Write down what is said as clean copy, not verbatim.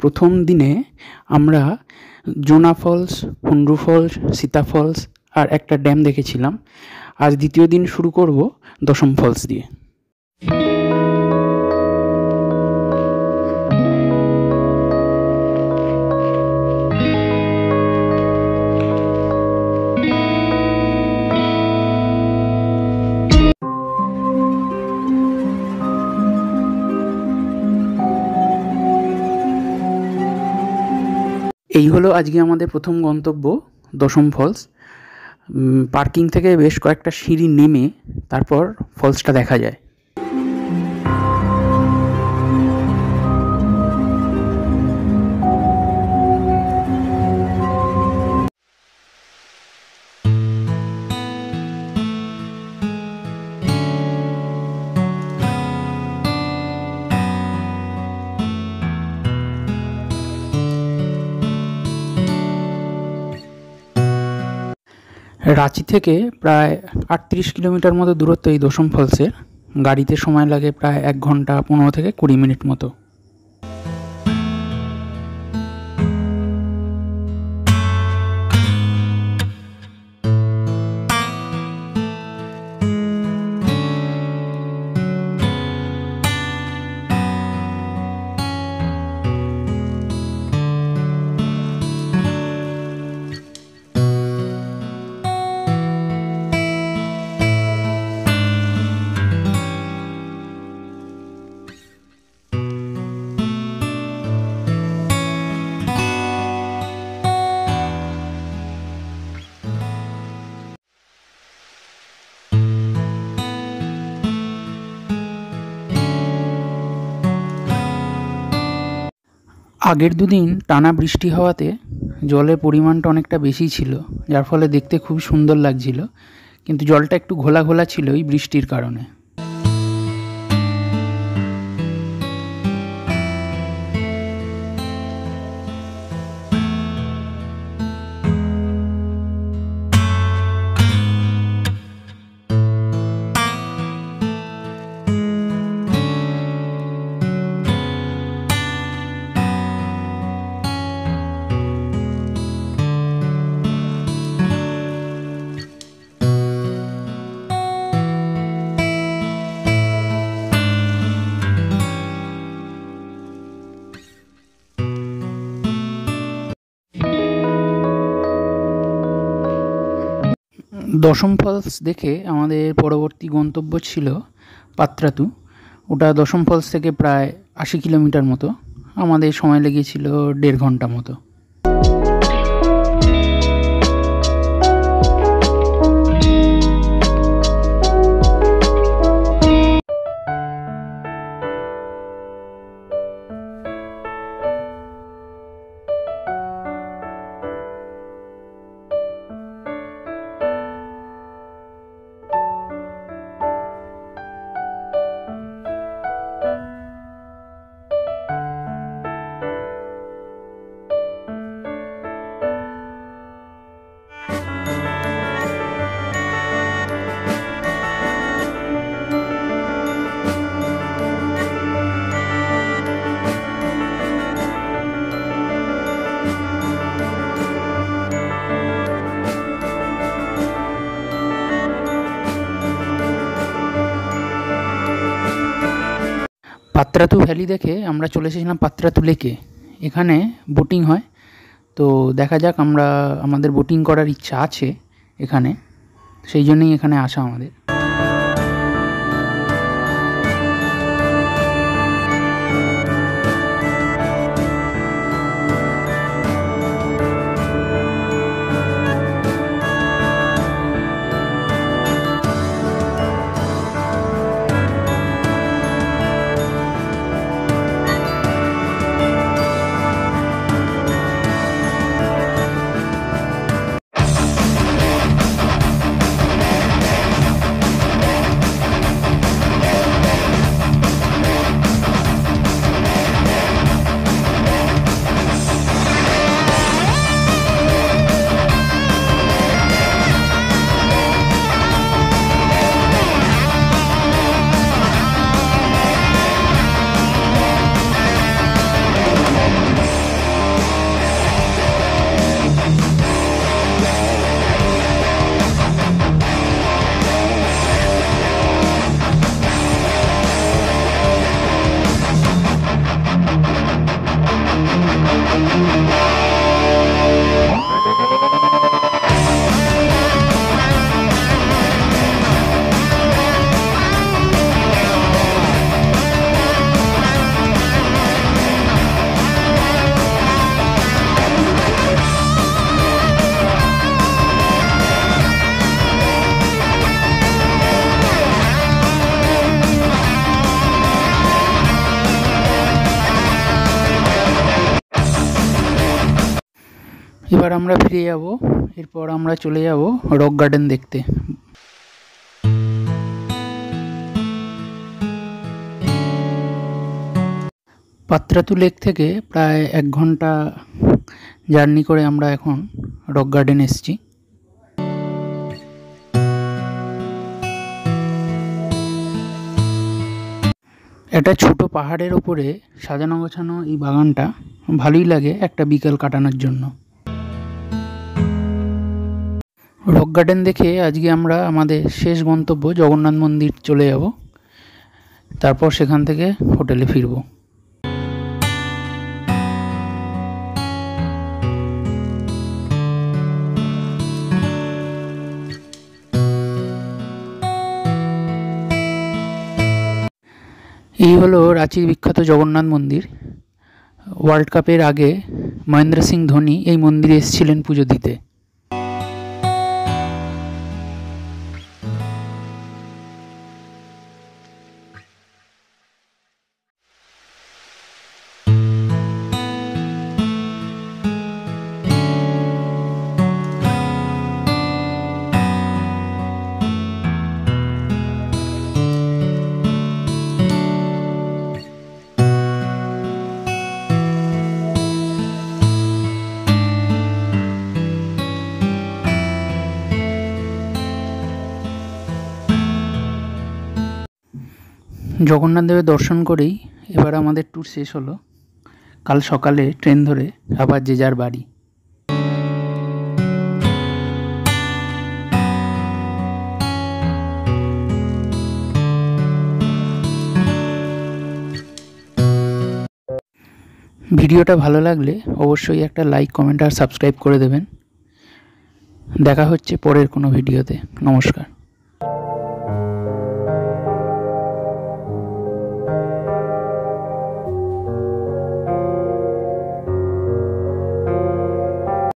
প্রথম দিনে আমরা Jonha falls, Hundru falls, Sita falls আর একটা ড্যাম দেখেছিলাম। আজ দ্বিতীয় দিন শুরু করব দশম ফলস দিয়ে। এই হলো আজকে আমাদের প্রথম গন্তব্য দশম ফলস। পার্কিং থেকে বেশ কয়েকটা সিঁড়ি নেমে তারপর ফলসটা দেখা যায়। রাঁচি থেকে প্রায় 38 কিলোমিটার মতো দূরত্ব এই দশম ফলসের। গাড়িতে সময় লাগে প্রায় 1 ঘন্টা 15 থেকে 20 মিনিট মতো। আগের দুদিন টানা বৃষ্টি হওয়াতে জলের পরিমাণটা অনেকটা বেশি ছিল, যার ফলে দেখতে খুব সুন্দর লাগছিল, কিন্তু জলটা একটু ঘোলা ঘোলা ছিল এই বৃষ্টির কারণে। দশম ফলস দেখে আমাদের পরবর্তী গন্তব্য ছিল পাত্রাতু। ওটা দশম ফলস থেকে প্রায় 80 কিলোমিটার মতো। আমাদের সময় লেগেছিল 1.5 ঘন্টা মতো। পাত্রাতু ভ্যালি দেখে আমরা চলে এসেছিলাম পাত্রাতু লেকে। এখানে বোটিং হয়, তো দেখা যাক, আমাদের বোটিং করার ইচ্ছা আছে এখানে, সেই জন্যই এখানে আসা আমাদের। এবার আমরা ফিরে যাব, এরপর আমরা চলে যাব রক গার্ডেন দেখতে। পাত্রাতু লেক থেকে প্রায় 1 ঘন্টা জার্নি করে আমরা এখন রক গার্ডেন এসেছি। একটা ছোট পাহাড়ের ওপরে সাজানো গোছানো এই বাগানটা ভালোই লাগে একটা বিকেল কাটানোর জন্য। রক গার্ডেন দেখে আজকে আমরা আমাদের শেষ গন্তব্য জগন্নাথ মন্দির চলে যাব, তারপর সেখান থেকে হোটেলে ফিরব। এই হলো রাঁচির বিখ্যাত জগন্নাথ মন্দির। ওয়ার্ল্ড কাপের আগে মহেন্দ্র সিং ধোনি এই মন্দিরে এসেছিলেন পুজো দিতে। জগন্নাথ দেবের দর্শন করেই এবার আমাদের ট্যুর শেষ হলো। কাল সকালে ট্রেন ধরে আবার যে যার বাড়ি। ভিডিওটা ভালো লাগলে অবশ্যই একটা লাইক, কমেন্ট আর সাবস্ক্রাইব করে দেবেন। দেখা হচ্ছে পরের কোনো ভিডিওতে। নমস্কার।